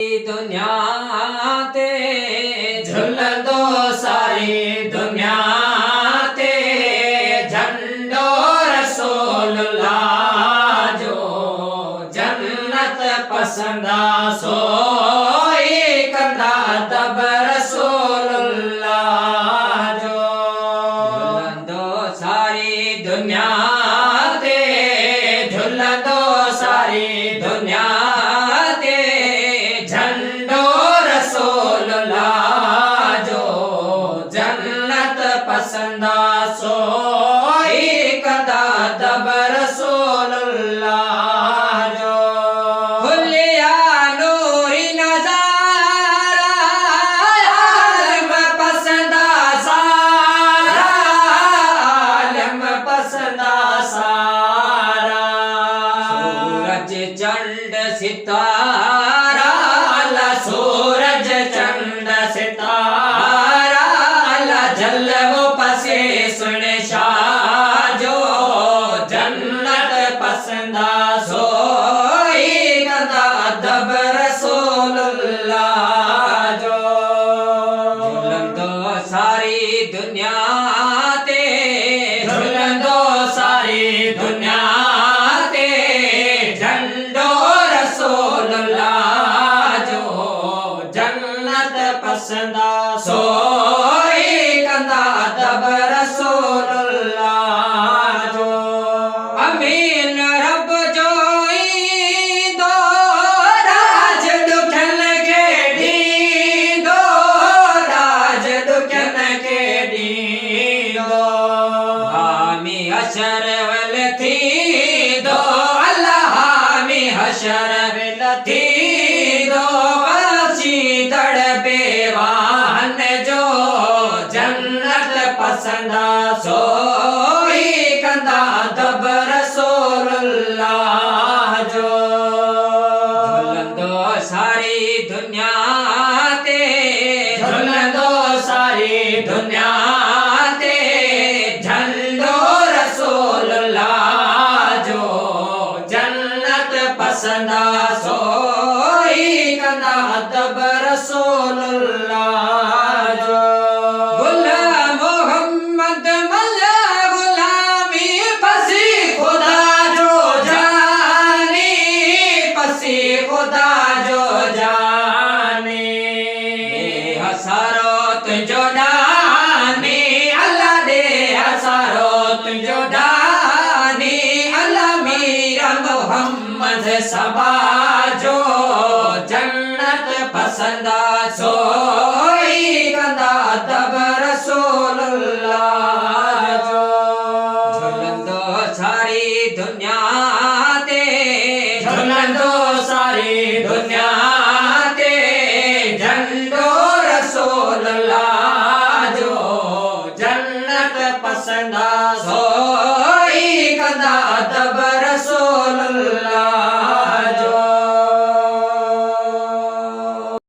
दुनिया ते झुलंदो सारी दुनिया ते झंडो रसूलुल्लाह जो जन्नत पसंदा सोई कंदा तब रसूलुल्लाह जो झुलंदो सारी दुनिया ते झुलंदो सारी दुनिया पसंदा सोई कदा तब रसूलुल्लाह जो खुलिया नूरी नज़ारा आलम पसंदा सारा आलम पसंदा सारा सूरज चंद सितारा अल्लाह सूरज चंद सितारा अल्लाह जल्लो पसे सुन शाह जो जन्नत पसंदा सोई कदा तब रसूलुल्लाह जो झुलंदो सारी दुनिया ते झुलंदो सारी दुनिया ते झंडो रसूलुल्लाह जो जन्नत पसंदा सोई तब रसूलुल्लाह जो अमीन रब जोई दो राज दुखन के दी दो राज दुखन के दी दो हामी हशर वल थी दो अल्लाह हामी हशर वल थी दो बची तड़पे वाहन जो जन्नत पसंदा सोई कंदा तब रसूलुल्लाह जो झुलंदो सारी दुनिया ते झुलंदो सारी दुनिया ते झंडो रसूलुल्लाह जो जन्नत पसंदा सोई कंदा तब रसूलुल्लाह जो खुदा जो जाने हसरत जो डाने अल्लाह दे हसरत जो डाने अल्लाह मीरा मोहम्मद सबा जो जन्नत पसंदा सोई कंदा तब रसूलुल्लाह जो झुलंदो सारी दुनिया ते झुलंदो सारी दुनिया ते झंडो रसूलुल्लाह जो जन्नत पसंदा सोई कदा तब